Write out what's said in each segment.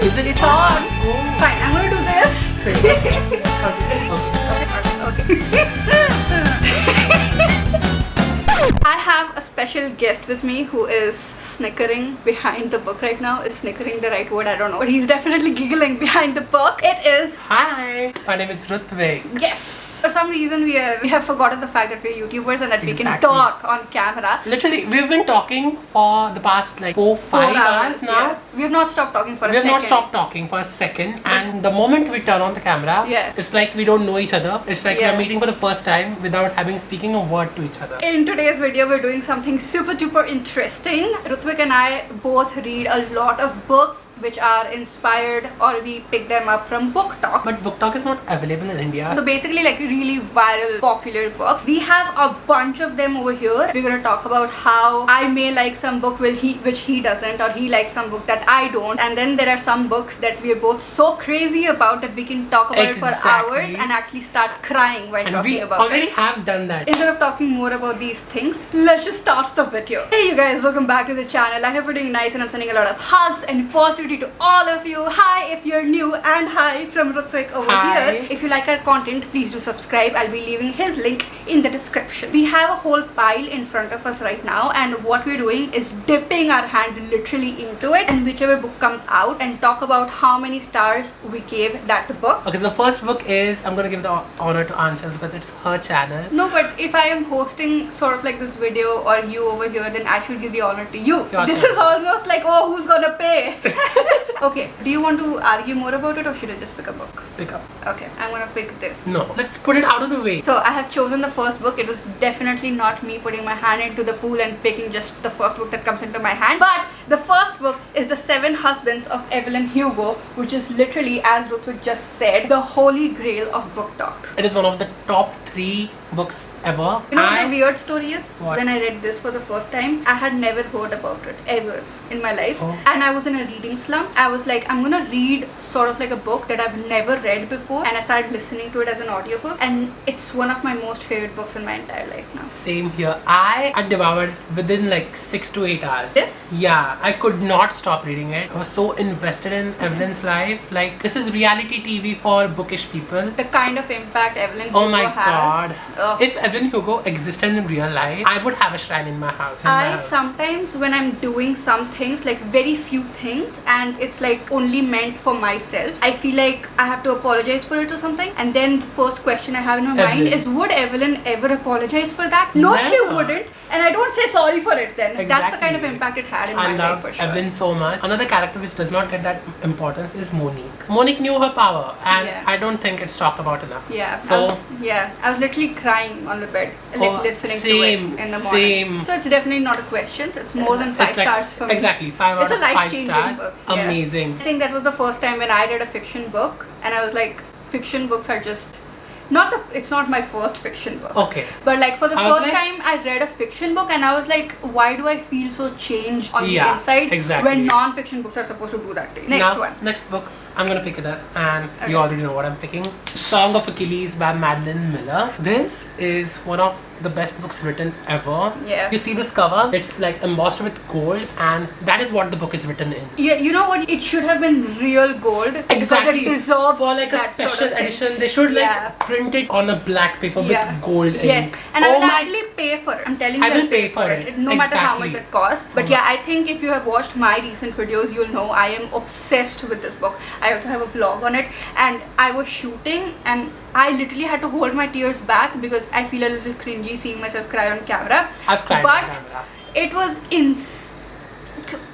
Is it? It's on. Oh. Fine, I'm gonna do this. Okay. I have a special guest with me who is snickering behind the book right now. Is snickering the right word? I don't know. But he's definitely giggling behind the book. It is... Hi, my name is Rutvik. Yes! For some reason we have forgotten the fact that we're YouTubers and that we can Exactly. talk on camera. Literally, we've been talking for the past like 4-5 hours now. Yeah. We have not stopped talking for a We have second. not stopped talking for a second, and the moment we turn on the camera, Yeah. it's like we don't know each other. It's like Yeah. we're meeting for the first time without having speaking a word to each other. In today's video, we're doing something super duper interesting. Rutvik and I both read a lot of books which are inspired or we pick them up from Booktok. But Booktok is not available in India. So basically like really viral, popular books. We have a bunch of them over here. We're gonna talk about how I may like some book which he doesn't, or he likes some book that I don't. And then there are some books that we're both so crazy about that we can talk about it for hours and actually start crying while And talking we about already it. have done that. Instead of talking more about these things, let's just start the video. Hey you guys, welcome back to the channel. I hope you're doing nice and I'm sending a lot of hugs and positivity to all of you. Hi if you're new, and hi from Rutvik over Hi. here. If you like our content, please do subscribe. I'll be leaving his link in the description. We have a whole pile in front of us right now, and what we're doing is dipping our hand literally into it, and whichever book comes out, and talk about how many stars we gave that book. Okay, so the first book is, I'm gonna give the honor to Anchal because it's her channel. No, but if I am hosting sort of like this video or you over here, then I should give the honor to you. Gotcha. This is almost like, oh, who's gonna pay? Okay, do you want to argue more about it or should I just pick a book? Pick up. Okay, I'm gonna pick this. No, let's put it out of the way. So I have chosen the first book. It was definitely not me putting my hand into the pool and picking just the first book that comes into my hand. But the first book is The Seven Husbands of Evelyn Hugo, which is literally, as Rutvik just said, the holy grail of Booktok. It is one of the top 3 books ever. You know what the weird story is? What? When I read this for the first time, I had never heard about it ever in my life. Oh. And I was in a reading slump. I was like, I'm gonna read sort of like a book that I've never read before, and I started listening to it as an audiobook, and it's one of my most favorite books in my entire life now. Same here. I had devoured within like 6 to 8 hours. This? Yeah, I could not stop reading it. I was so invested in Evelyn's life. Like, this is reality TV for bookish people. The kind of impact Evelyn Hugo Oh my has. god. Ugh. If Evelyn Hugo existed in real life, I would have a shrine in my house. I sometimes, when I'm doing some things, like very few things, and it's like only meant for myself, I feel like I have to apologize for it or something, and then the first question I have in my mind Evelyn. is, would Evelyn ever apologize for that? No, she Never. wouldn't, and I don't say sorry for it then. That's the kind of Exactly. impact it had in I my life love for sure. Evelyn so much. Another character which does not get that importance is Monique. Monique knew her power, and Yeah. I don't think it's talked about enough. Yeah, So- I was literally crying on the bed, like Oh, listening to same, it in the morning. same. So it's definitely not a question. It's more than 5 It's like- stars for me. Exactly, 5 It's out a of 5 life-changing stars. book. Yeah. Amazing. I think that was the first time when I read a fiction book, and I was like, fiction books are just it's not my first fiction book. Okay. But like for the I was first like- time I read a fiction book, and I was like, why do I feel so changed on the Yeah, inside exactly. when non-fiction books are supposed to do that to you? Next one. Next book. I'm gonna pick it up, and Okay. you already know what I'm picking. Song of Achilles by Madeline Miller. This is one of the best books written ever. Yeah. You see this cover? It's like embossed with gold, and that is what the book is written in. Yeah, you know what? It should have been real gold. Exactly. Because it deserves for like a that special sort of thing. edition. They should like Yeah. print it on a black paper Yeah. with gold ink. Yes, and I Oh will my- actually pay for it. I'm telling you, I will I'll pay for it. no matter how much Exactly. it costs. But yeah, I think if you have watched my recent videos, you'll know I am obsessed with this book. I also have a vlog on it, and I was shooting, and I literally had to hold my tears back because I feel a little cringy seeing myself cry on camera. I've cried but on camera. it was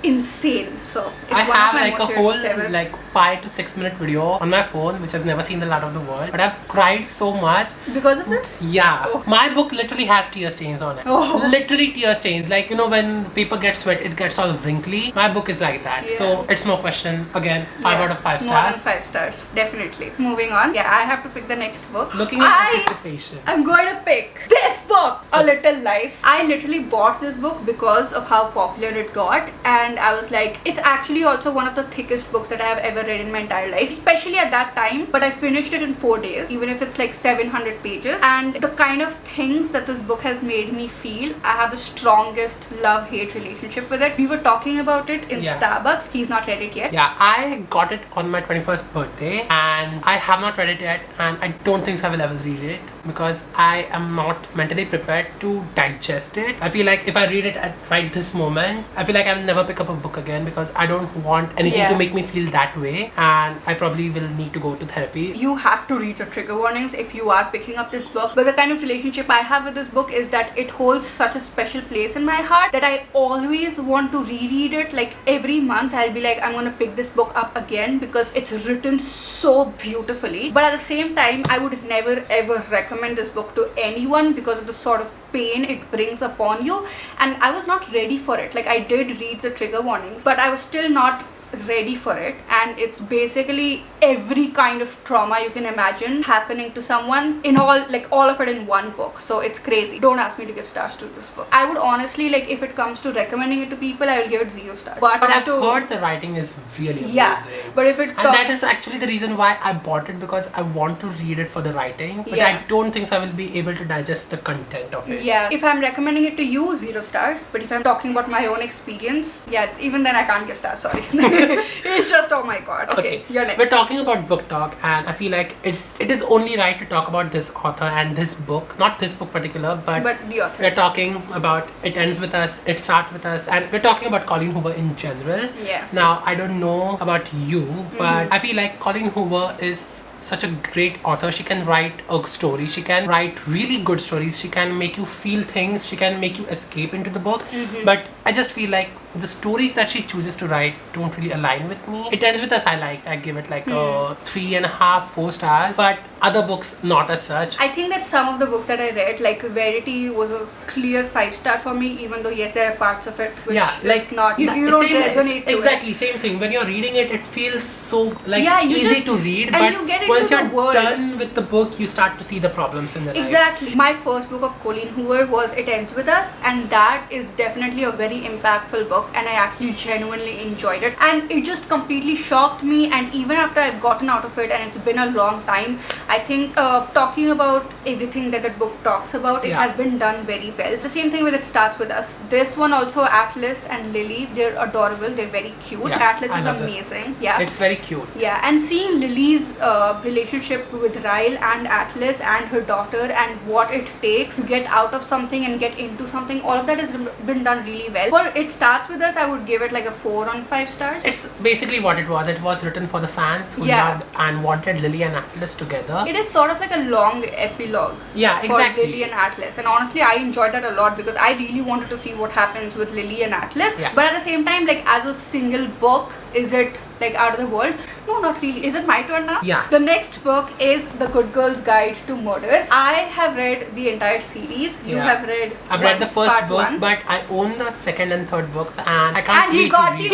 insane. So it's I one have of my like a most whole favorite books ever. like 5 to 6 minute video on my phone which has never seen the light of the world, but I've cried so much. Because of this? Yeah. Oh. My book literally has tear stains on it. Oh. Literally tear stains. Like, you know, when paper gets wet, it gets all wrinkly. My book is like that. Yeah. So it's no question. Again, 5 Yeah, out of 5 More than stars. 5 stars, definitely. Moving on. Yeah, I have to pick the next book. Looking at anticipation. I'm going to pick this book. Booktok, A Little Life. I literally bought this book because of how popular it got, and I was like, it's actually also one of the thickest books that I have ever read in my entire life, especially at that time, but I finished it in 4 days, even if it's like 700 pages. And the kind of things that this book has made me feel, I have the strongest love-hate relationship with it. We were talking about it in Starbucks. He's not read it yet. Yeah, I got it on my 21st birthday and I have not read it yet, and I don't think so I will ever read it because I am not mentally prepared to digest it. I feel like if I read it at right this moment, I feel like I will never pick up a book again because I don't want anything to make me feel that way, and I probably will need to go to therapy. You have to read the trigger warnings if you are picking up this book, but the kind of relationship I have with this book is that it holds such a special place in my heart that I always want to reread it. Like every month I'll be like, I'm gonna pick this book up again because it's written so beautifully. But at the same time, I would never ever recommend this book to anyone because of the sort of pain it brings upon you, and I was not ready for it. Like I did read the trigger warnings, but I was still not ready for it, and it's basically every kind of trauma you can imagine happening to someone in all of it in one book. So it's crazy. Don't ask me to give stars to this book. I would honestly, like, if it comes to recommending it to people, I will give it 0 stars. But I've heard the writing is really amazing. Yeah, but if it and that is actually the reason why I bought it, because I want to read it for the writing, but I don't think so I will be able to digest the content of it. Yeah, if I'm recommending it to you, 0 stars, but if I'm talking about my own experience, even then I can't give stars, sorry. It's just, oh my god. Okay, you're next. We're talking about Booktok, and I feel like it is only right to talk about this author and this book, not this book particular, but the author. We're talking about It Ends With Us, It Starts With Us, and we're talking about Colleen Hoover in general. Yeah. Now, I don't know about you, but I feel like Colleen Hoover is such a great author. She can write a story, she can write really good stories, she can make you feel things, she can make you escape into the book, but I just feel like the stories that she chooses to write don't really align with me. It Ends With Us I give it like a 3.5, 4 stars, but other books not as such. I think that some of the books that I read, like Verity, was a clear 5-star for me, even though yes, there are parts of it which is not, you don't resonate to exactly it. Same thing. When you're reading it, it feels so easy to read, and but you get once you're the world. done with the book, you start to see the problems in the life. Exactly. My first book of Colleen Hoover was It Ends With Us, and that is definitely a very impactful book, and I actually genuinely enjoyed it, and it just completely shocked me. And even after I've gotten out of it and it's been a long time, I think talking about everything that the book talks about, it has been done very well. The same thing with It Starts With Us. This one also, Atlas and Lily, they're adorable, they're very cute. Atlas is amazing. It's very cute. And seeing Lily's relationship with Ryle and Atlas and her daughter, and what it takes to get out of something and get into something, all of that has been done really well. For It Starts With Us, I would give it like a 4 on 5 stars. It's basically what it was. It was written for the fans who loved and wanted Lily and Atlas together. It is sort of like a long epilogue for Lily and Atlas, and honestly I enjoyed that a lot because I really wanted to see what happens with Lily and Atlas. But at the same time, like, as a single book, is it like out of the world? No, not really. Is it my turn now? Yeah. The next book is The Good Girl's Guide to Murder. I have read the entire series. You have read I've read the first book, but I own the second and third books, and I can't and he got the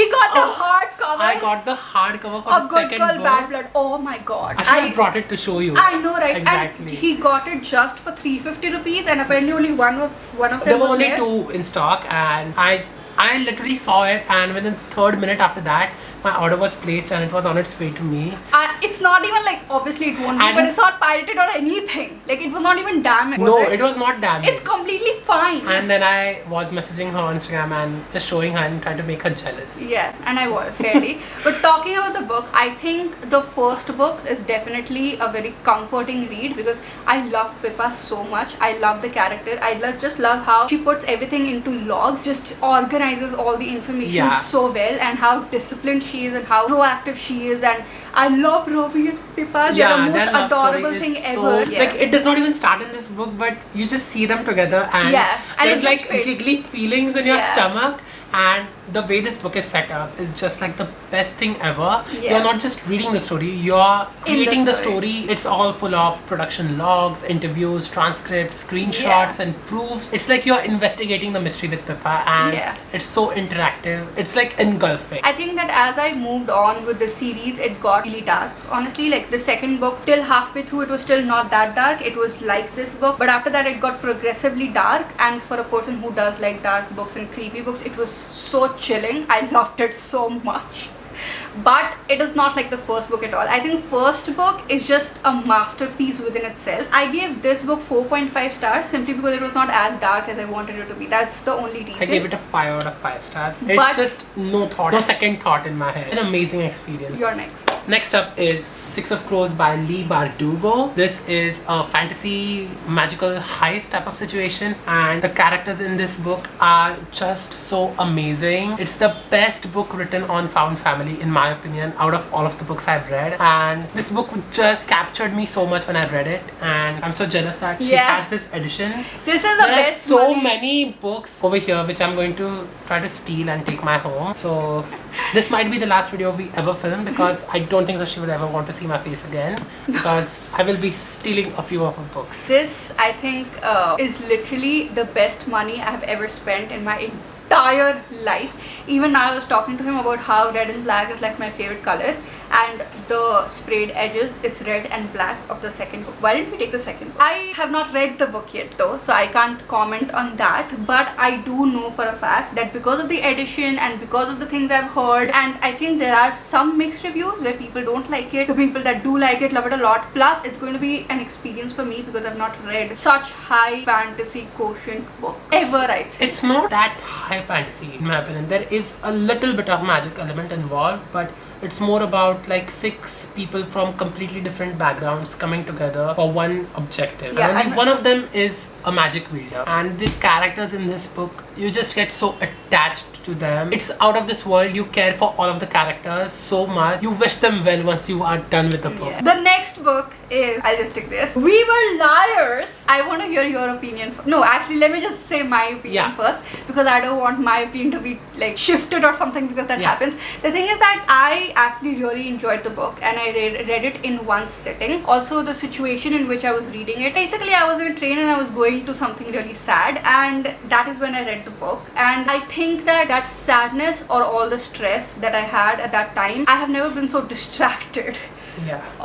hardcover. I got the hardcover for the second book. Good Girl, Bad Blood. Oh my god. I should have brought it to show you. I know, right? Exactly. And he got it just for 350 rupees, and apparently only one of them there were was only there. 2 in stock, and I literally saw it, and within the 3rd minute after that, my order was placed and it was on its way to me. It's not even like, obviously it won't be, but it's not pirated or anything. Like, it was not even damaged. No, it was not damaged. It's completely fine. And then I was messaging her on Instagram and just showing her and trying to make her jealous. Yeah, and I was fairly. But talking about the book, I think the first book is definitely a very comforting read because I love Pippa so much. I love the character. I just love how she puts everything into logs, just organizes all the information so well, and how disciplined she is and how proactive she is. And I love Robbie and Pippa. They're the most adorable thing ever. Like, it does not even start in this book, but you just see them together, and there's like giggly feelings in your stomach, And the way this book is set up is just like the best thing ever. Yeah. You're not just reading the story, you're creating the story. story. It's all full of production logs, interviews, transcripts, screenshots, and proofs. It's like you're investigating the mystery with Pippa, and it's so interactive. It's like engulfing. I think that as I moved on with the series, it got really dark. Honestly, like the second book, till halfway through, it was still not that dark. It was like this book, but after that, it got progressively dark. And for a person who does like dark books and creepy books, it was so chilling. I loved it so much. But it is not like the first book at all. I think first book is just a masterpiece within itself. I gave this book 4.5 stars simply because it was not as dark as I wanted it to be. That's the only reason. I gave it a 5 out of 5 stars. It's just no thought, no second thought in my head. An amazing experience. You're next. Next up is Six of Crows by Lee Bardugo. This is a fantasy magical heist type of situation, and the characters in this book are just so amazing. It's the best book written on found family in my opinion out of all of the books I've read, and this book just captured me so much when I read it, and I'm so jealous that she has this edition. This is the best. There are so many books over here which I'm going to try to steal and take my home. So this might be the last video we ever film, because I don't think that she will ever want to see my face again, because I will be stealing a few of her books. This, I think, is literally the best money I have ever spent in my entire life. Even now I was talking to him about how red and black is like my favorite color, and the sprayed edges, it's red and black of the second book. Why didn't we take the second book? I have not read the book yet though, so I can't comment on that, but I do know for a fact that because of the edition and because of the things I've heard, and I think there are some mixed reviews where people don't like it, the people that do like it love it a lot. Plus it's going to be an experience for me because I've not read such high fantasy quotient book ever, I think. It's not that high fantasy in my opinion. There is a little bit of magic element involved, but it's more about like 6 people from completely different backgrounds coming together for one objective. Yeah, and only one of them is a magic wielder. And the characters in this book, you just get so attached to them. It's out of this world. You care for all of the characters so much. You wish them well once you are done with the book. Yeah. The next book is, I'll just take this. We Were Liars. I want to hear your opinion. No, actually, let me just say my opinion first, because I don't want my opinion to be like shifted or something, because that happens. The thing is that I actually really enjoyed the book, and I read it in one sitting. Also, the situation in which I was reading it, basically I was in a train and I was going to something really sad, and that is when I read the book. And I think that sadness or all the stress that I had at that time, I have never been so distracted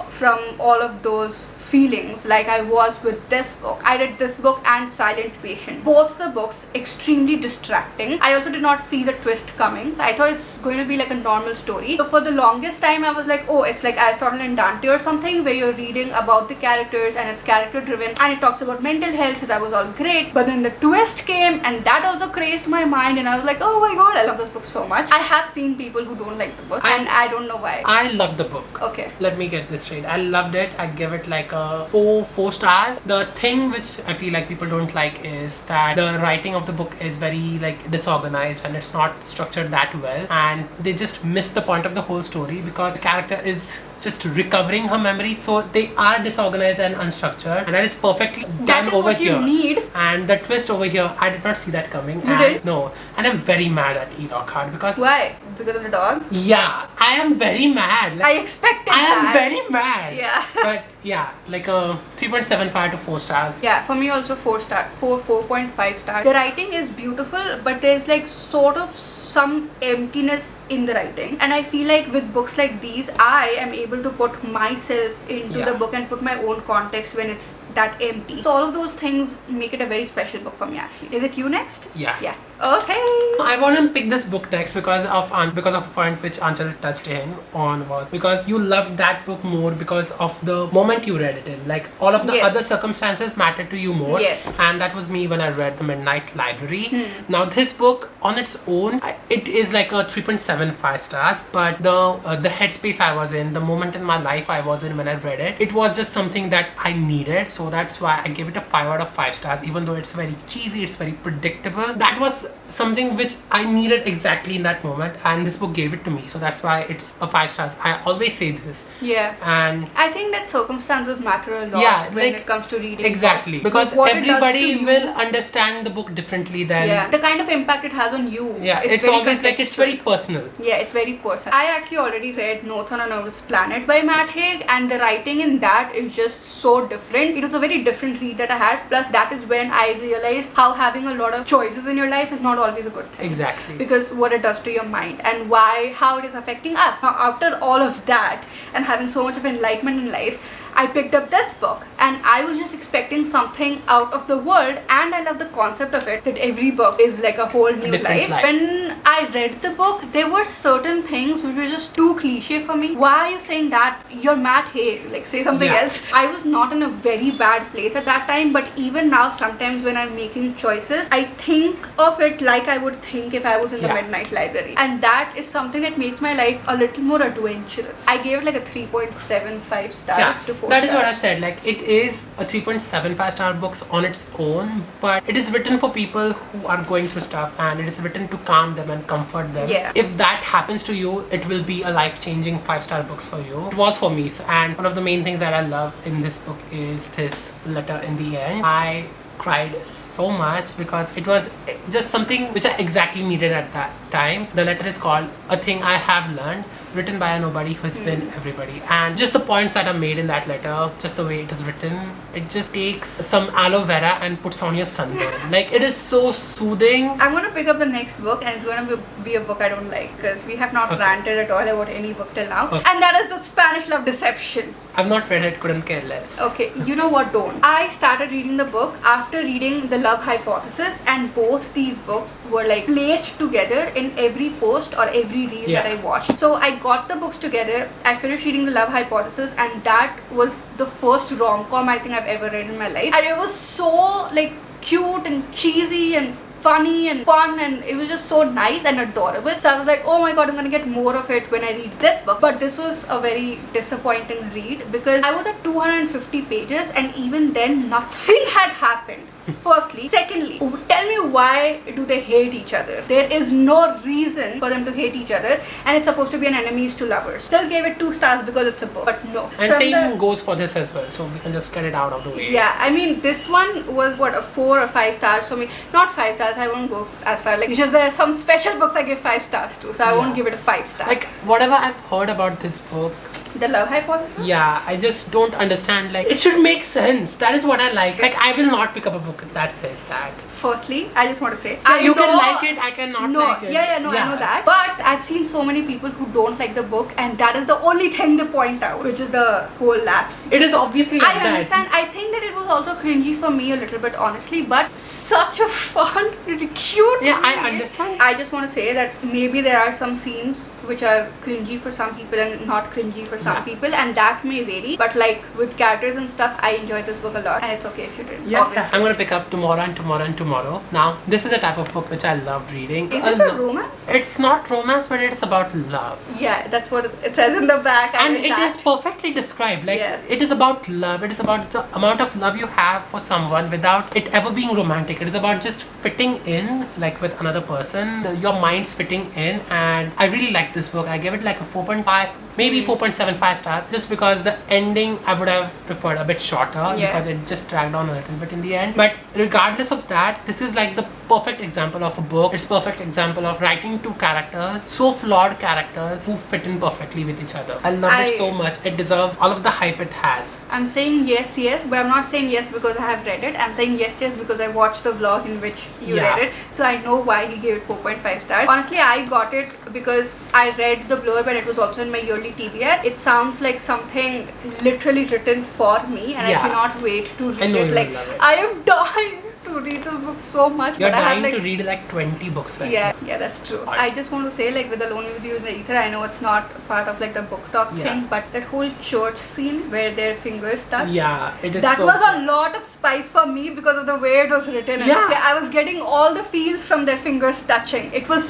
from all of those feelings like I was with this book. I read this book and Silent Patient. Both the books extremely distracting. I also did not see the twist coming. I thought it's going to be like a normal story. So for the longest time I was like, oh, it's like Aristotle and Dante or something, where you're reading about the characters and it's character driven and it talks about mental health, so that was all great. But then the twist came and that also crazed my mind, and I was like, oh my god, I love this book so much. I have seen people who don't like the book, and I don't know why. I love the book. Okay. Let me get this straight. I loved it. I give it like a 4 stars. The thing which I feel like people don't like is that the writing of the book is very like disorganized and it's not structured that well, and they just miss the point of the whole story because the character is just recovering her memories, so they are disorganized and unstructured, and that is perfectly done over here. That is what you need. And the twist over here, I did not see that coming. You did? No, and I'm very mad at E. Lockhart because why? Because of the dog? Yeah, I am very mad. Like, I expected that. I am very mad. Yeah. But yeah, like a 3.75 to 4 stars. Yeah, for me also 4.5 stars. The writing is beautiful, but there's like sort of some emptiness in the writing, and I feel like with books like these I am able to put myself into the book and put my own context when it's that empty. So all of those things make it a very special book for me actually. Is it you next? Yeah. Okay. I want to pick this book next because of a point which Anchal touched on was because you loved that book more because of the moment you read it in. Like all of the other circumstances mattered to you more. Yes. And that was me when I read The Midnight Library. Now this book on its own, it is like a 3.75 stars, but the headspace I was in, the moment in my life I was in when I read it, it was just something that I needed. So So that's why I gave it a 5 out of 5 stars, even though it's very cheesy, it's very predictable. That was something which I needed exactly in that moment, and this book gave it to me. So that's why it's a 5 stars. I always say this. Yeah. And I think that circumstances matter a lot when it comes to reading. Exactly. books. Because everybody will understand the book differently than... the kind of impact it has on you. Yeah, it's always like it's very personal. Yeah, it's very personal. I actually already read Notes on a Nervous Planet by Matt Haig, and the writing in that is just so different. It was a very different read that I had. Plus, that is when I realized how having a lot of choices in your life is not always a good thing. Exactly. Because what it does to your mind and how it is affecting us. Now, after all of that and having so much of enlightenment in life, I picked up this book and I was just expecting something out of the world, and I love the concept of it, that every book is like a whole new life. When I read the book, there were certain things which were just too cliche for me. Why are you saying that? You're Matt Haig, like say something else. I was not in a very bad place at that time, but even now sometimes when I'm making choices, I think of it like I would think if I was in the Midnight Library, and that is something that makes my life a little more adventurous. I gave it like a 3.75 stars to 4 That is stars. what I said. Like, it is a 3.75 star books on its own, but it is written for people who are going through stuff, and it is written to calm them and comfort them. Yeah. If that happens to you, it will be a life-changing 5-star books for you. It was for me. So, and one of the main things that I love in this book is this letter in the end. I cried so much because it was just something which I exactly needed at that time. The letter is called A Thing I Have Learned, written by a nobody who's been everybody. And just the points that are made in that letter, just the way it is written, it just takes some aloe vera and puts on your sunburn. Like, it is so soothing. I'm going to pick up the next book, and it's going to be a book I don't like, because we have not ranted at all about any book till now. And that is The Spanish Love Deception. I've not read it, couldn't care less. Okay, you know what, don't. I started reading the book after reading The Love Hypothesis, and both these books were like placed together in every post or every reel that I watched. So I got the books together, I finished reading The Love Hypothesis, and that was the first rom-com I think I've ever read in my life. And it was so like cute and cheesy and funny and fun, and it was just so nice and adorable. So I was like, oh my god, I'm gonna get more of it when I read this book. But this was a very disappointing read because I was at 250 pages and even then nothing had happened. Firstly. Secondly, tell me, why do they hate each other? There is no reason for them to hate each other, and it's supposed to be an enemies to lovers. Still gave it 2 stars because it's a book, but no. And same goes for this as well, so we can just get it out of the way. Yeah, I mean, this one was what, a 4 or 5 stars for me. Not 5 stars, I won't go as far. Like, because there are some special books I give 5 stars to, so I won't give it a 5 star. Like, whatever I've heard about this book, The Love Hypothesis? yeah, I just don't understand. Like, it should make sense. That is what I like. Like, I will not pick up a book that says that. Firstly, I just want to say, Yeah, you can like it, I cannot like it. I know that. But I've seen so many people who don't like the book, and that is the only thing they point out, which is the whole lapse. It is obviously like that. I understand. I think that it was also cringy for me a little bit, honestly, but such a fun, cute Yeah, movie. I understand. I just want to say that maybe there are some scenes which are cringy for some people and not cringy for some people, and that may vary. But like with characters and stuff, I enjoyed this book a lot, and it's okay if you didn't. Yeah, obviously. I'm gonna pick up tomorrow and tomorrow and tomorrow. Now, this is a type of book which I love reading. Is it a romance? It's not romance, but it's about love. Yeah, that's what it says in the back. And it is perfectly described. Like, it is about love. It is about the amount of love you have for someone without it ever being romantic. It is about just fitting in, like with another person. Your mind's fitting in, and I really like this book. I gave it like a 4.5, maybe 4.75 stars, just because the ending I would have preferred a bit shorter because it just dragged on a little bit in the end. But regardless of that, this is like the perfect example of a book. It's perfect example of writing 2 characters, so flawed characters who fit in perfectly with each other. I love it so much. It deserves all of the hype it has. I'm saying yes, but I'm not saying yes because I have read it. I'm saying yes because I watched the vlog in which you read it. So I know why he gave it 4.5 stars. Honestly, I got it because I read the blurb and it was also in my yearly TBR. It sounds like something literally written for me, and I cannot wait to read it. Like, I am dying to read this book books so much. You're but I have dying like to read like 20 books right yeah, now. yeah, that's true. I just want to say, like, with Alone with You in the Ether, I know it's not part of like the Booktok thing, but that whole church scene where their fingers touch. Yeah, it is. That so was a lot of spice for me because of the way it was written. And Yeah. okay, I was getting all the feels from their fingers touching. It was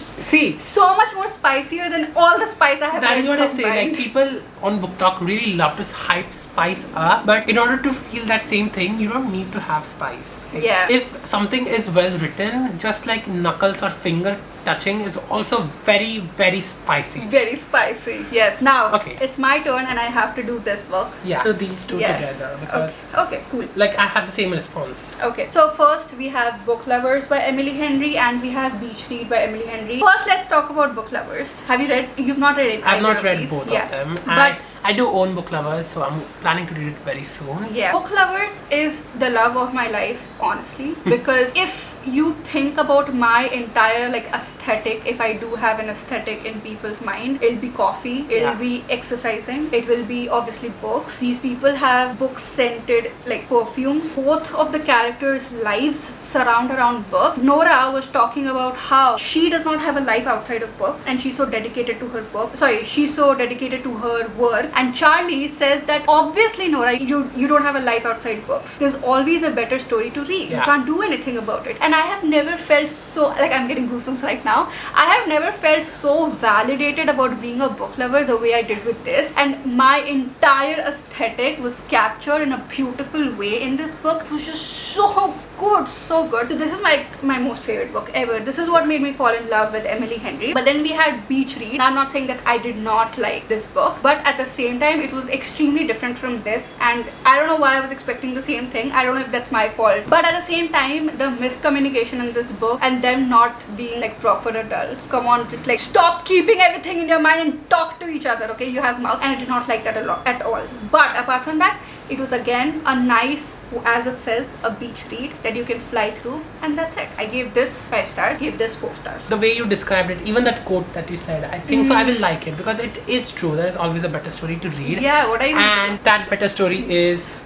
so much more spicier than all the spice I have. That is read what I say. combined. Like, people on Booktok really love to hype spice up, but in order to feel that same thing, you don't need to have spice. Like, Yeah. If something is well written, just like knuckles or finger touching is also very, very spicy. Very spicy. Yes. Now, Okay. it's my turn and I have to do this book. Yeah. So these two Yeah. together because Okay, cool. like I have the same response. Okay, so first we have Book Lovers by Emily Henry and we have Beach Read by Emily Henry. First, let's talk about Book Lovers. Have you read? You've not read it. I've either not of read these. both Yeah. of them. But I do own Book Lovers, so I'm planning to read it very soon. yeah, Book Lovers is the love of my life, honestly, because if you think about my entire like aesthetic, if I do have an aesthetic in people's mind, it'll be coffee, it'll be exercising, it will be obviously books. These people have book scented like perfumes. Both of the characters' lives surround around books. Nora was talking about how she does not have a life outside of books and she's so dedicated to her book. Sorry, she's so dedicated to her work. And Charlie says that obviously, Nora, you don't have a life outside books. There's always a better story to read. You can't do anything about it. And I have never felt so, like, I'm getting goosebumps right now. I have never felt so validated about being a book lover the way I did with this. And my entire aesthetic was captured in a beautiful way in this book. It was just so good, so good. So this is my most favorite book ever. This is what made me fall in love with Emily Henry. But then we had Beach Read. I'm not saying that I did not like this book, but at the same time it was extremely different from this, and I don't know why I was expecting the same thing. I don't know if that's my fault, but at the same time the miscommunication in this book and them not being like proper adults. Come on, just like stop keeping everything in your mind and talk to each other, okay? You have mouths, and I did not like that a lot at all. But apart from that, it was again a nice, as it says, a beach read that you can fly through, and that's it. I gave this 5 stars, gave this 4 stars. The way you described it, even that quote that you said, I think so I will like it because it is true. There is always a better story to read. Yeah, what I And that better story is,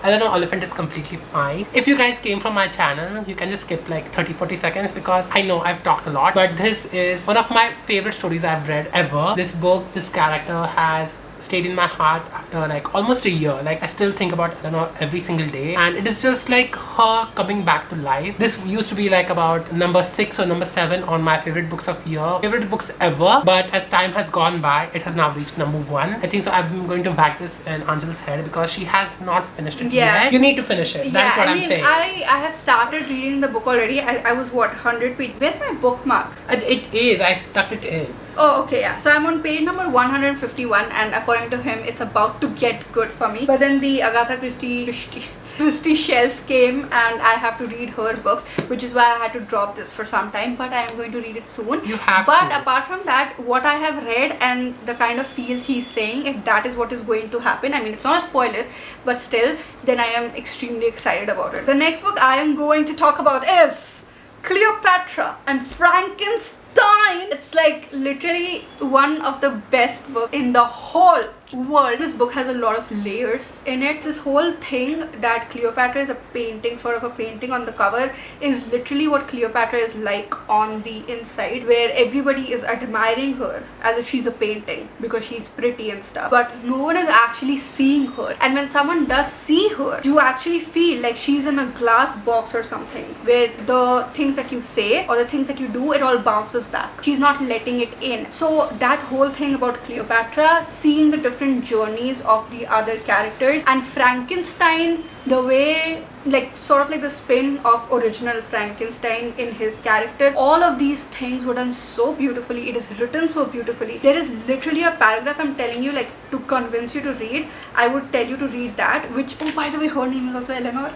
I don't know, Elephant is completely fine. If you guys came from my channel, you can just skip like 30-40 seconds because I know I've talked a lot, but this is one of my favorite stories I've read ever. This book, this character has stayed in my heart after like almost a year. Like I still think about Eleanor every single day, and it is just like her coming back to life. This used to be like about number 6 or number 7 on my favorite books of year, favorite books ever, but as time has gone by, it has now reached number 1. I think so I'm going to whack this in Anjal's head because she has not finished it yet. You need to finish it. That is what I'm saying. I have started reading the book already. I was what, 100 pages? Where's my bookmark? It is. I stuck it in. Oh, okay, yeah. So I'm on page number 151, and according to him, it's about to get good for me. But then the Agatha Christie shelf came, and I have to read her books, which is why I had to drop this for some time. But I am going to read it soon. You have But to. apart from that, what I have read and the kind of feels he's saying, if that is what is going to happen, I mean, it's not a spoiler, but still, then I am extremely excited about it. The next book I am going to talk about is Cleopatra and Frankenstein. It's like literally one of the best books in the whole world. This book has a lot of layers in it. This whole thing that Cleopatra is a painting, sort of a painting on the cover, is literally what Cleopatra is like on the inside, where everybody is admiring her as if she's a painting because she's pretty and stuff, but no one is actually seeing her. And when someone does see her, you actually feel like she's in a glass box or something, where the things that you say or the things that you do, it all bounces back. She's not letting it in. So that whole thing about Cleopatra, seeing the different journeys of the other characters, and Frankenstein, the way, like, sort of like the spin of original Frankenstein in his character, all of these things were done so beautifully. It is written so beautifully. There is literally a paragraph, I'm telling you, like, to convince you to read, I would tell you to read that, which, oh, by the way, her name is also Eleanor.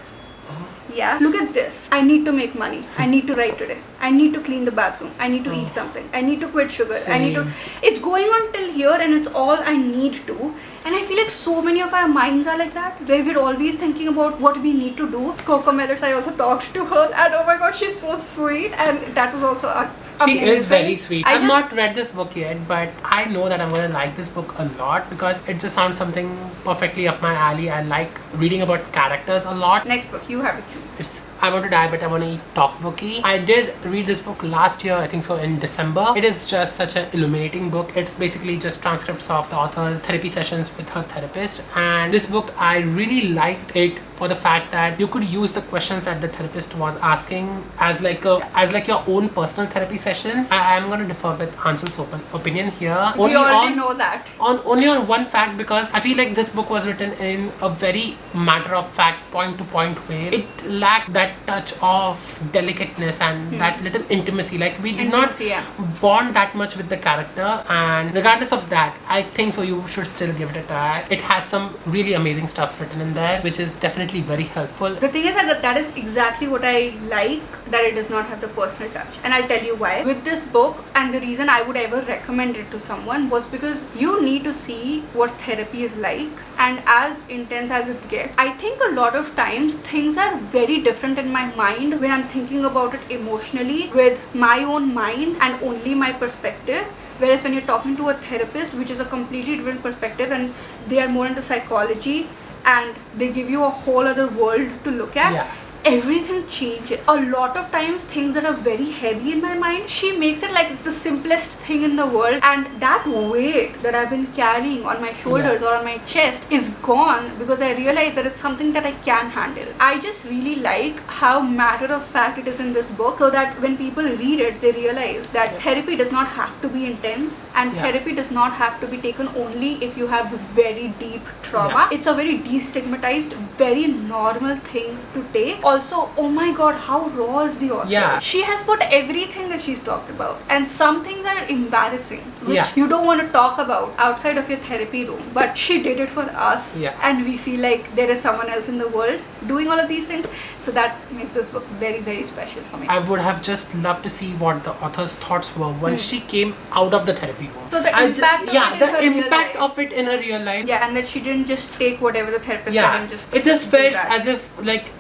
Yeah, look at this. I need to make money. I need to write today. I need to clean the bathroom. I need to eat something. I need to quit sugar. I need to... It's going on till here, and it's all I need to. And I feel like so many of our minds are like that, where we're always thinking about what we need to do. Coco Mellors, I also talked to her, and oh my god, she's so sweet. And that was also she amazing. is very sweet. I've just not read this book yet, but I know that I'm going to like this book a lot because it just sounds something perfectly up my alley. I like reading about characters a lot. Next book, you have to choose. It's I Want to Die But I Want to Eat Tteokbokki. I did read this book last year, I think so, in December. It is just such an illuminating book. It's basically just transcripts of the author's therapy sessions with her therapist. And this book, I really liked it for the fact that you could use the questions that the therapist was asking as like your own personal therapy session. I am going to differ with Anchal's opinion here. We already know that. Only on one fact, because I feel like this book was written in a very matter-of-fact, point-to-point way. It lacked that touch of delicateness and that little intimacy. Like, we did not bond that much with the character, and regardless of that, I think so you should still give it a try. It has some really amazing stuff written in there, which is definitely very helpful. The thing is that is exactly what I like, that it does not have the personal touch, and I'll tell you why. With this book, and the reason I would ever recommend it to someone was because you need to see what therapy is like, and as intense as it gets, I think a lot of times things are very different in my mind when I'm thinking about it emotionally with my own mind and only my perspective. Whereas when you're talking to a therapist, which is a completely different perspective, and they are more into psychology and they give you a whole other world to look at, everything changes. A lot of times things that are very heavy in my mind, she makes it like it's the simplest thing in the world, and that weight that I've been carrying on my shoulders or on my chest is gone because I realize that it's something that I can handle. I just really like how matter of fact it is in this book, so that when people read it, they realize that therapy does not have to be intense, and therapy does not have to be taken only if you have very deep trauma. It's a very destigmatized, very normal thing to take. Also, oh my god, how raw is the author? She has put everything that she's talked about, and some things are embarrassing, which you don't want to talk about outside of your therapy room, but she did it for us, and we feel like there is someone else in the world doing all of these things, so that makes this book very, very special for me. I would have just loved to see what the author's thoughts were when she came out of the therapy room. So the impact of it in her real life. Yeah, and that she didn't just take whatever the therapist said and just it just felt as if like,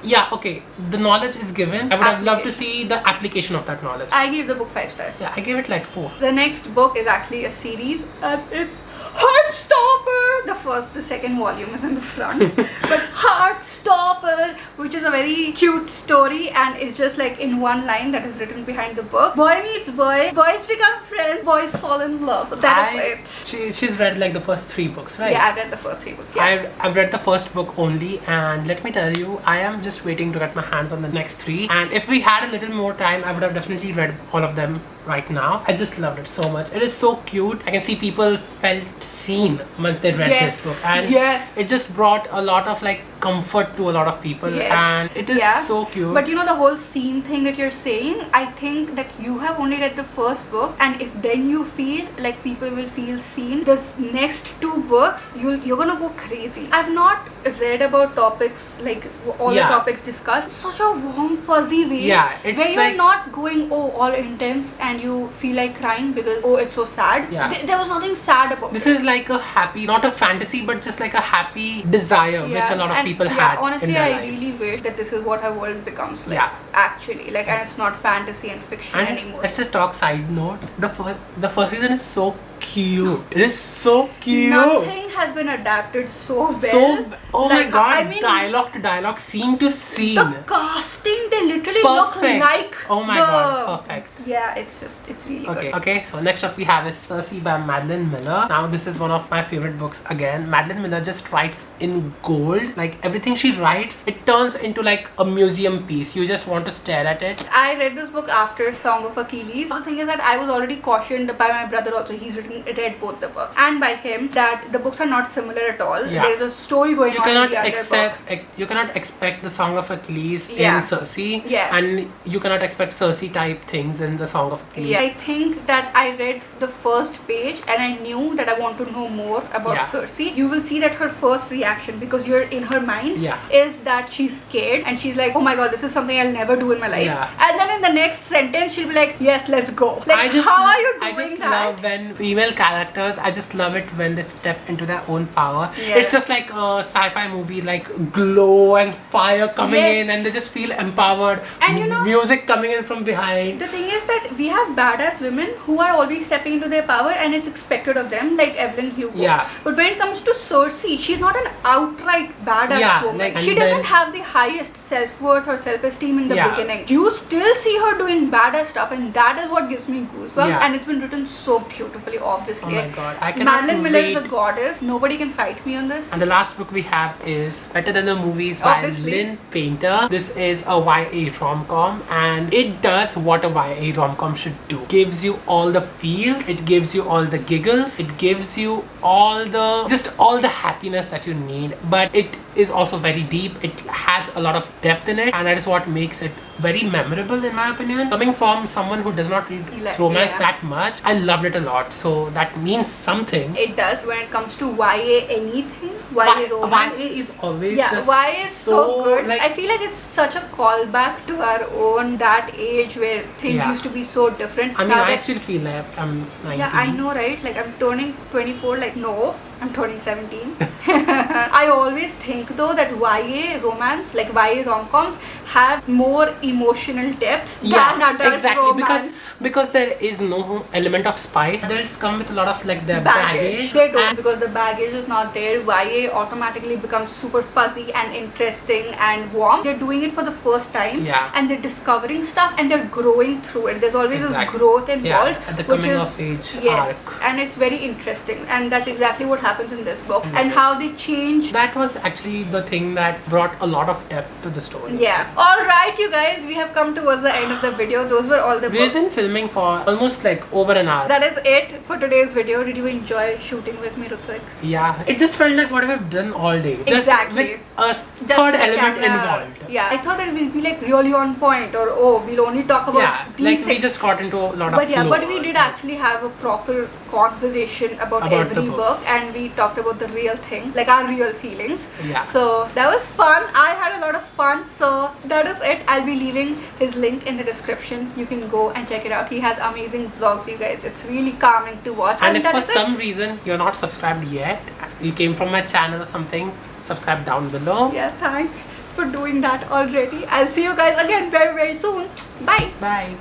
the knowledge is given. I would have loved to see the application of that knowledge. I gave the book 5 stars. Yeah, I gave it like 4. The next book is actually a series, and it's Heartstopper. The second volume is in the front, but Heartstopper, which is a very cute story, and it's just like in one line that is written behind the book. Boy meets boy, boys become friends, boys fall in love. That is it. She's read like the first 3 books, right? Yeah, I've read the first 3 books. Yeah. I've read the first book only, and let me tell you, I am just waiting to get my hands on the next 3. And if we had a little more time, I would have definitely read all of them right now. I just loved it so much. It is so cute. I can see people felt seen once they read this book, and it just brought a lot of like comfort to a lot of people, and it is so cute. But you know, the whole scene thing that you're saying, I think that you have only read the first book, and if then you feel like people will feel seen, the next 2 books you're gonna go crazy. I've not read about topics like all the topics discussed such a warm fuzzy way, it's where you're like, not going all intense and you feel like crying because it's so sad. There was nothing sad about this. Is like a happy, not a fantasy, but just like a happy desire which a lot of people had. Honestly, in their I life. really wish that this is what our world becomes like. Actually, like, and it's not fantasy and fiction anymore. Let's just talk side note. The first season is so cute. It is so cute. Nothing has been adapted so well. My god, I mean, dialogue to dialogue, scene to scene. The casting, they literally look like god, perfect. Yeah, it's really good. Okay, so next up we have is Cersei by Madeline Miller. Now this is one of my favorite books again. Madeline Miller just writes in gold. Like, everything she writes, it turns into like a museum piece. You just want to stare at it. I read this book after Song of Achilles. The thing is that I was already cautioned by my brother also. He's read both the books, and by him, that the books are not similar at all. There is a story going on in the other book. You cannot expect the Song of Achilles in Cersei, and you cannot expect Cersei type things in the Song of Achilles. I think that I read the first page and I knew that I want to know more about Cersei. You will see that her first reaction, because you're in her mind, is that she's scared and she's like, oh my god, this is something I'll never do in my life. And then in the next sentence, she'll be like, yes, let's go. Like, how are you doing that? I just love when female characters, I just love it when they step into their own power. It's just like a sci-fi movie, like glow and fire coming in, and they just feel empowered, and you know, music coming in from behind. The thing is, that we have badass women who are always stepping into their power and it's expected of them, like Evelyn, Hugo. Yeah. But when it comes to Cersei, she's not an outright badass woman. Like, she doesn't have the highest self-worth or self-esteem in the beginning. You still see her doing badass stuff, and that is what gives me goosebumps. And it's been written so beautifully, obviously. Oh my god, I cannot Madeline Miller wait. is a goddess. Nobody can fight me on this. And the last book we have is Better Than the Movies by Lynn Painter. This is a YA rom-com, and it does what a YA rom-com should do. Gives you all the feels, it gives you all the giggles, it gives you all the happiness that you need, but it is also very deep. It has a lot of depth in it, and that is what makes it very memorable in my opinion. Coming from someone who does not read romance that much, I loved it a lot, so that means something. It does. When it comes to YA anything, YA romance, YA is always just YA is so good. like, I feel like it's such a callback to our own that age where things used to be so different. I mean, I still feel like I'm 19. Yeah, I know, right? Like I'm turning 24. Like no, I'm turning 17. I always think though that YA romance, like YA rom-coms, have more emotional depth than adult romance. Because there is no element of spice. Adults come with a lot of like their baggage. They don't, because the baggage is not there. YA automatically becomes super fuzzy and interesting and warm. They're doing it for the first time, and they're discovering stuff and they're growing through it. There's always this growth involved, at the which coming is of age arc. and it's very interesting, and that's exactly what happens in this book, and how they change. That was actually the thing that brought a lot of depth to the story. Yeah. Alright, you guys, we have come towards the end of the video. Those were all the books. We've been filming for almost like over an hour. That is it for today's video. Did you enjoy shooting with me, Rutvik? Yeah, it just felt like what we've done all day. Exactly. Just with a third element involved. Yeah, I thought that we'll be like really on point, or we'll only talk about these things. We just got into a lot of flow. But we did actually have a proper conversation about every book, and we talked about the real things, like our real feelings. Yeah. So that was fun. I had a lot of fun. So that is it. I'll be leaving his link in the description. You can go and check it out. He has amazing vlogs, you guys. It's really calming to watch. And if for some reason you're not subscribed yet, you came from my channel or something, subscribe down below. Yeah, thanks for doing that already. I'll see you guys again very, very soon. Bye. Bye.